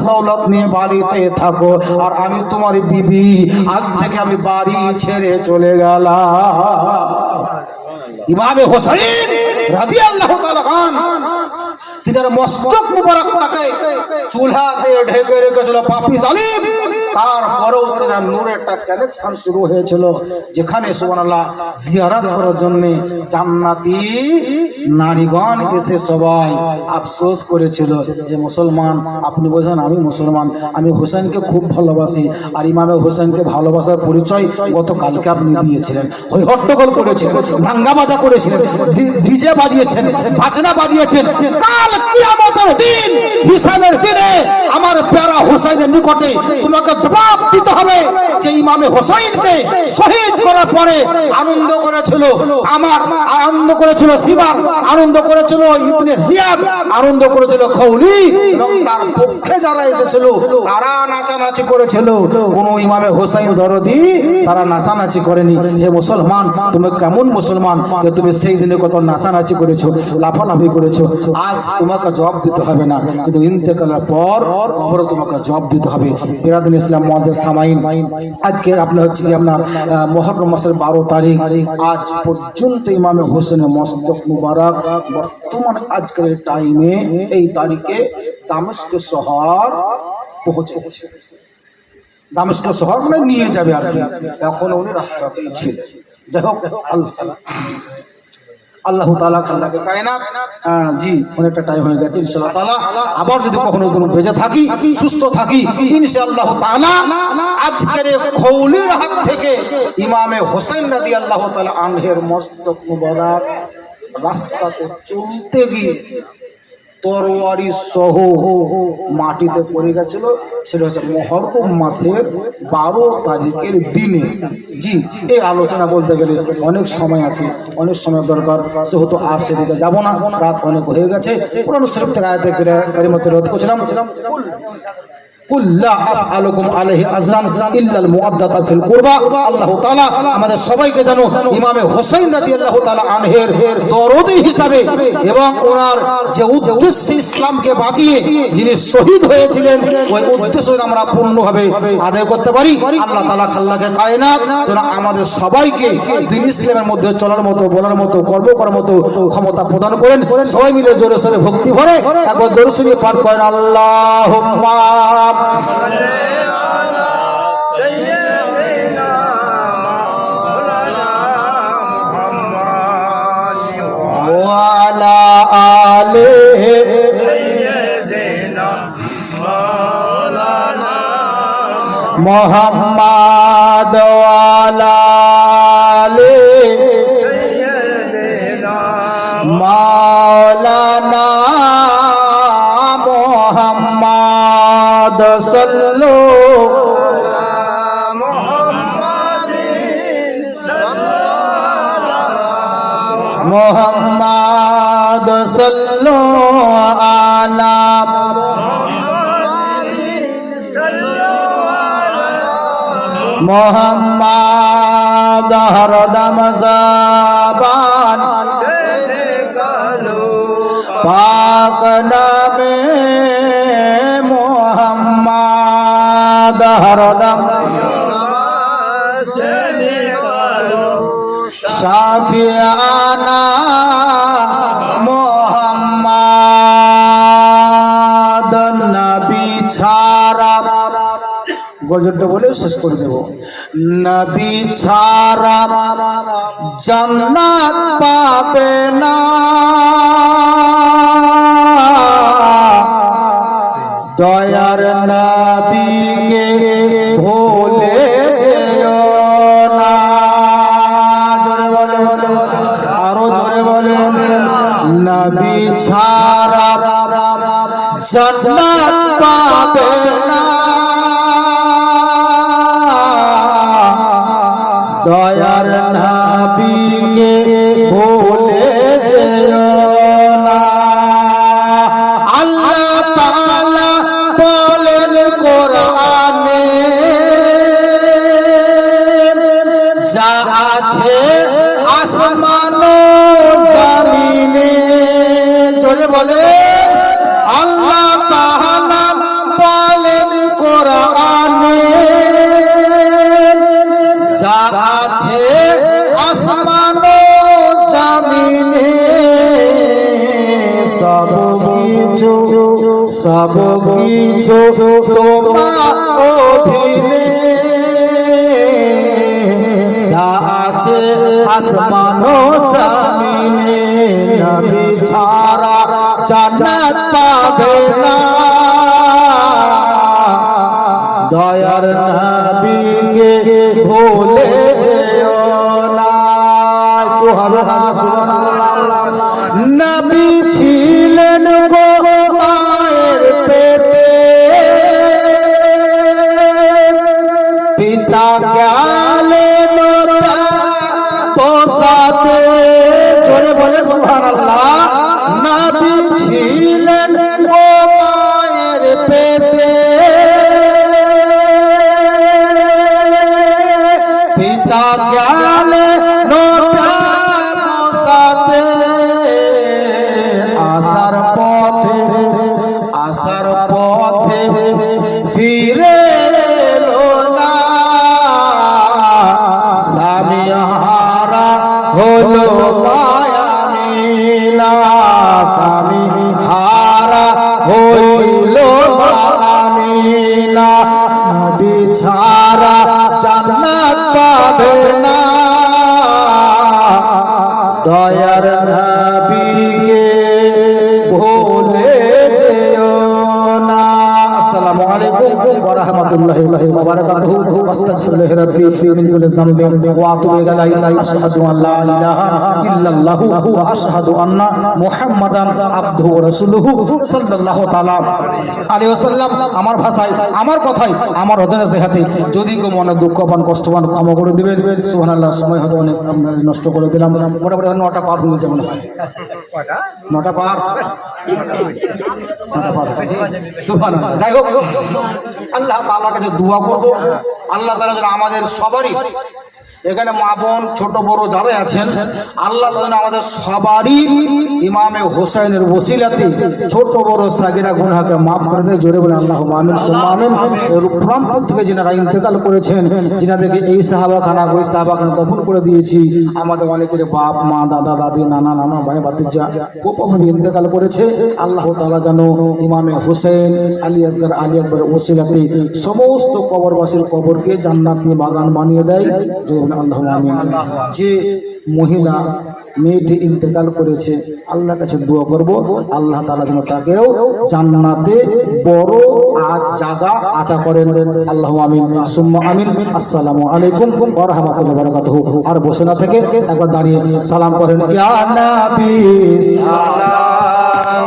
দৌলত নিয়ে বাড়িতে থাকো, আর আমি তোমার বিবি, আজ থেকে আমি বাড়ি ছেড়ে চলে গেলাম। ইমামে হোসেন রাদিয়াল্লাহু তাআলা আনহু তিনার মস্তক মুবারকটাকে চুলহাতে ঢেকে রেখেছিল পাপী জালিম। তারপরেও তিনার নূরের একটা কানেকশন শুরু হয়েছিল, যেখানে সুবহানাল্লাহ জিয়ারত করার জন্য জান্নাতি নারীগণ এসে সবাই আফসোস করেছিল যে মুসলমান, আপনি বলছেন আমি মুসলমান, আমি হোসেনকে খুব ভালোবাসি, আর ইমামে হোসেনকে ভালোবাসার পরিচয় গতকালকে আপনি দিয়েছিলেন, হই হট্টগোল করেছিলেন, দাঙ্গা বাজা করেছিলেন, ডিজে বাজিয়েছেন, বাজনা বাজিয়েছেন। কাল কিয়ামতের দিন, হিসাবের দিনে আমার প্যারা হোসেনের নিকটে তোমাকে জবাব দিতে হবে যে ইমামে হোসেনকে শহীদ করার পরে আনন্দ করেছিল আমার, আনন্দ করেছিল সিবার, আনন্দ করেছিল ইবনে জিয়াদ, আনন্দ করেছিল খৌলি, এবং তার পক্ষে যারা এসেছিল তারা নাচানাচি করেছিল। কোন ইমামে হোসেন দরদি তারা নাচানাচি করেনি। হে মুসলমান, তুমি কেমন মুসলমান যে তুমি সেই দিনে কত নাচানাচি করেছো, লাফালাফি করেছো? আজ তোমাকে জবাব দিতে হবে না, কিন্তু ইন্তেকালের পর কবরে তোমাকে জবাব দিতে হবে। বিরাদুল ইসলাম মুআজ্জাজ সামাইন, আজকে আপনার হচ্ছে কি আপনার মুহররম মাসের 12 তারিখ, আজ পর্যন্ত ইমামে হোসেনের মস্তক মুবারক বর্তমান আজকের টাইমে এই তারিখে দামেস্ক শহর পৌঁছেছে। দামেস্ক শহর মানে নিয়ে যাবে আর কি, এখন উনি রাস্তাতেই ছিলেন। যাই হোক, আল্লাহ তাআলা খাল্লাকে কায়নাত, জি অনেকটা টাইম হয়ে গেছে, ইনশাআল্লাহ তাআলা আবার যদি কখনো বেঁচে থাকি, সুস্থ থাকি, ইনশাআল্লাহ তাআলা আজকের খৌলির হাত থেকে ইমামে হোসেন রাদিয়াল্লাহু তাআলা আনহের মস্তক মুবারক রাস্তাতে চলতে গিয়ে তরবারি সহ মাটিতে পড়ে গেছিল। সেটা হচ্ছে মুহররম মাসের 12 তারিখের দিনে। জি, এই আলোচনা বলতে গেলে অনেক সময় আছে, অনেক সময় দরকার, সেহেতু আর সেদিকে যাব না, রাত অনেক হয়ে গেছে। কোরআন শরীফ থেকে আয়াতে কারিমাতে রদ করছিলাম, কুল্লা আসআলুকুম আলাইহি আজরান ইল্লাল মুআদ্দাতা ফিল কুরবা। আল্লাহ তাআলা আমাদের সবাইকে যেন ইমামে হোসেন রাদিয়াল্লাহু তাআলা আনহের দরদি হিসাবে এবং ওনার যে উদ্দেশ্যে ইসলামকে বাঁচিয়ে যিনি শহীদ হয়েছিলেন, ওই উদ্দেশ্য আমরা পূর্ণভাবে আদায় করতে পারি। আল্লাহ তাআলা খাল্লাকে কায়নাত যেন আমাদের সবাইকে দ্বীন ইসলামের মধ্যে চলার মতো, বলার মতো, কর্ম করার মতো ক্ষমতা প্রদান করেন। সবাই মিলে জোরে সোরে ভক্তি ভরে একবার দরুদ শরীফ পাঠ করেন। আল্লাহুম্মা ওয়ালা আলিহি সাইয়্যিদিনা মাওলানা মুহাম্মদ ওয়ালা আলিহি সাইয়্যিদিনা মাওলানা মুহাম্মদ সাল্লু আলা মুহাম্মাদিন সাল্লাল্লাহু মুহাম্মদ সাল্লু আলা মুহাম্মাদিন সাল্লাল্লাহু মুহাম্মদ হরদম জাবান পাক নামে মুহাম্মদ হরদম শাফিআনা মুহাম্মদ নবী ছাড়া, গজলটা বলে শেষ করে দেব। নবী ছাড়া জান্নাত পাবে না, দয়ার নবীকে ভুলে যেও না। জোরে বলে, আরো জোরে বলে, নবী ছাড়া জান্নাত পাবে না, দয়ার নবীকে ভুলে যেও না। আল্লাহ তাআলা বলেন কোরআনে, যা আছে আসমান ও জমিনে, জোরে বলে, আল্লাহ তাআলা সব কিছু তোমার অধীনে, যা আছে আসমান ও জমিনে, নবী ছাড়া জান্নাত পাবে না, দয়ার নবীকে ভুলে যেও না। একটু হবে না সুবহানাল্লাহ। নবী ছিলেন গো মায়ের পেটে, পিতা গেলেন পোষাতে, জোরে বলেন সুবহানাল্লাহ। নবী ছিলেন গো মায়ের পেটে, পিতা গেলেন পোষাতে, আসার পথে ফিরে এলো না, স্বামী হারা হলো মায়ামিনা, স্বামী হারা হইল মায়ামিনা, নবী ছাড়া জান্নাত পাবে না, দয়ার নবীকে ভুলে যেও না। আসসালামু আলাইকুম ওয়া রাহমাতুল্লাহি ওয়া বারাকাতুহু। আস্তাগফিরুল্লাহ রাব্বি মিন কুল্লি যামবিন ওয়া আতুবু ইলাইহি। আশহাদু আন লা ইলাহা ইল্লাল্লাহু ওয়া আশহাদু আন্না মুহাম্মাদান আবদুহু ওয়া রাসূলুহু সাল্লাল্লাহু তাআলা আলাইহি ওয়াসাল্লাম। আমার ভাষায়, আমার কথায়, আমার হৃদয়ের জেহাতে যদি কেউ মনে দুঃখ পান, কষ্ট পান, ক্ষমা করে দিবেন। সুবহানাল্লাহ। সময় হয়তো অনেক নষ্ট করে দিলাম, মোটামুটি 9টা পার হয়ে যেমন হয়, 9টা পার, 9টা পার। সুবহানাল্লাহ। যাই হোক, আল্লাহ তাআলার কাছে দোয়া করব, আল্লাহ তাআলা যেন আমাদের সবারই, এখানে মা বোন ছোট বড় যারা আছেন, আল্লাহ তাআলা আমাদের সবারই ইমামে হোসেনের ওসিলাতে ছোট বড় সাগিরা গুনাহকে মাফ করে দেয়। জোরে বলেন আল্লাহুম্মা আমিন সুম্মা আমিন। রূপরামপুর থেকে যিনারা ইন্তেকাল করেছেন, যিনাদেরকে এই সাহাবাখানা ওই সাহাবাখানা দফন করে দিয়েছি, আমাদের অনেকের বাপ মা দাদা দাদি নানা নানা ভাই ভাতিজা উপভূমি ইন্তেকাল করেছে, আল্লাহ তাআলা যেন ইমামে হোসেন আলী আসগর আলী আকবর ওসিলাতে সমস্ত কবরবাসীর কবরকে জান্নাতি বাগান বানিয়ে দেয়। আল্লাহুম্মা আমিন। যে মহিলা মেয়েটি ইন্তেকাল করেছে, আল্লাহর কাছে দোয়া করব, আল্লাহ তাআলা যেন তাকেও জান্নাতে বড় জায়গা আতা করেন। আল্লাহুম্মা আমিন সুম্মা আমিন। আসসালামু আলাইকুম ওয়া রাহমাতুল্লাহি ওয়া বারাকাতুহু। আর বসে না থেকে একবার দাঁড়িয়ে সালাম করেন। ইয়া নবী সালাম